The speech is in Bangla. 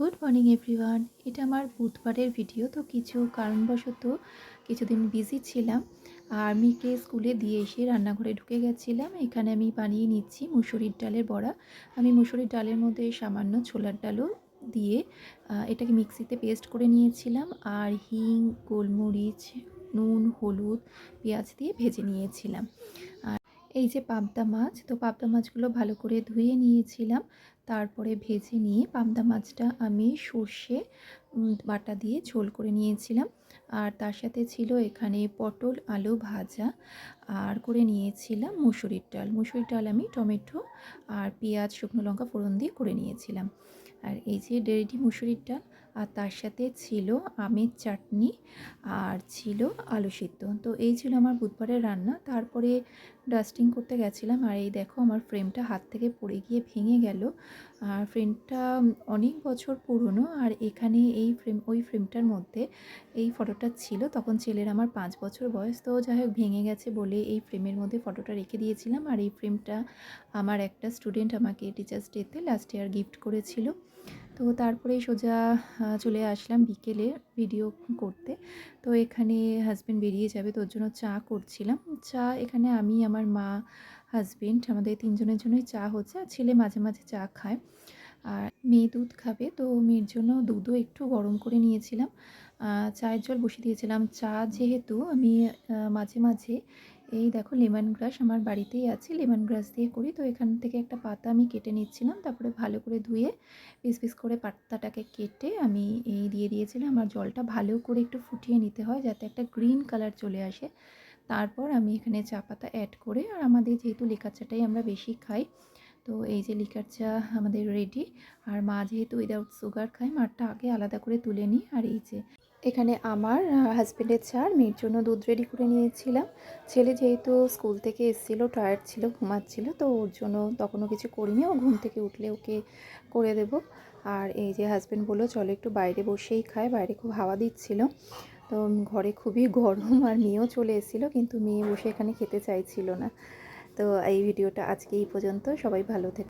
Good morning everyone. এটা আমার বুধবারের ভিডিও। তো কিছু কারণবশত কিছুদিন বিজি ছিলাম আর মেয়েকে স্কুলে দিয়ে এসে রান্নাঘরে ঢুকে গেছিলাম। এখানে আমি বানিয়ে নিচ্ছি মুসুরির ডালের বড়া। আমি মুসুরির ডালের মধ্যে সামান্য ছোলার ডালও দিয়ে এটাকে মিক্সিতে পেস্ট করে নিয়েছিলাম আর হিং, গোলমরিচ, নুন, হলুদ, পেঁয়াজ দিয়ে ভেজে নিয়েছিলাম। এই যে পাবদা মাছ, তো পাবদা মাছগুলো ভালো করে ধুয়ে নিয়েছিলাম, তারপরে ভেজে নিয়ে পাবদা মাছটা আমি সর্ষে বাটা দিয়ে ঝোল করে নিয়েছিলাম। আর তার সাথে ছিল এখানে পটল আলু ভাজা, আর করে নিয়েছিলাম মুসুরির ডাল আমি টমেটো আর পেঁয়াজ শুকনো লঙ্কা ফোড়ন দিয়ে করে নিয়েছিলাম। আর এই যে রেডি মুসুরির ডাল, আর তার সাথে ছিল আমের চাটনি আর ছিল আলু সিদ্ধ। তো এই ছিল আমার বুধবারের রান্না। তারপরে ডাস্টিং করতে গেছিলাম আর এই দেখো আমার ফ্রেমটা হাত থেকে পড়ে গিয়ে ভেঙে গেল। আর ফ্রেমটা অনেক বছর পুরনো, আর এখানে ওই ফ্রেমটার মধ্যে এই ফটোটা ছিল, তখন ছেলের আমার 5 বছর বয়স। তো যাই হোক ভেঙে গেছে বলে এই ফ্রেমের মধ্যে ফটোটা রেখে দিয়েছিলাম। আর এই ফ্রেমটা আমার একটা স্টুডেন্ট আমাকে টিচার্স ডেতে লাস্ট ইয়ার গিফট করেছিল। তো তারপরে সোজা চলে আসলাম বিকেলে ভিডিও করতে। তো এখানে হাজব্যান্ড বেরিয়ে যাবে, তো ওর জন্য চা করছিলাম। চা এখানে আমি, আমার মা, হাজব্যান্ড, আমাদের 3 জনের জন্যই চা হচ্ছে। আর ছেলে মাঝে মাঝে চা খায়, আর মেয়ে দুধ খাবে, তো মেয়ের জন্য দুধও একটু গরম করে নিয়েছিলাম। চায়ের জল বসিয়ে দিয়েছিলাম। চা যেহেতু আমি মাঝে মাঝে এই দেখো লেমন গ্রাস আমার বাড়িতেই আছে, লেমন গ্রাস দিয়ে করি। তো এখান থেকে একটা পাতা আমি কেটে নিচ্ছিলাম, তারপরে ভালো করে ধুয়ে পিস পিস করে পাতাটাকে কেটে আমি এই দিয়ে দিয়েছিলাম। আর জলটা ভালো করে একটু ফুটিয়ে নিতে হয় যাতে একটা গ্রিন কালার চলে আসে। তারপর আমি এখানে চা পাতা অ্যাড করে, আর আমাদের যেহেতু লিকার চাটাই আমরা বেশি খাই, তো এই যে লিকার চা আমাদের রেডি। আর মা যেহেতু উইদাউট সুগার খায়, মারটা আগে আলাদা করে তুলে নিই। আর এই যে এখানে আমার হাজব্যান্ডের চা আর মেয়ের জন্য দুধ রেডি করে নিয়েছিলাম। ছেলে যেহেতু স্কুল থেকে এসেছিলো, টায়ার্ড ছিল, ঘুমাচ্ছিল, তো ওর জন্য তখনও কিছু করিনি, ও ঘুম থেকে উঠলে ওকে করে দেব। আর এই যে হাজব্যান্ড বললো চলো একটু বাইরে বসেই খায়, বাইরে খুব হাওয়া দিচ্ছিল। তো ঘরে খুবই গরম, আর মেয়েও চলে এসেছিলো, কিন্তু মেয়ে বসে এখানে খেতে চাইছিল না। তো এই ভিডিওটা আজকে এই পর্যন্ত। সবাই ভালো থেকো।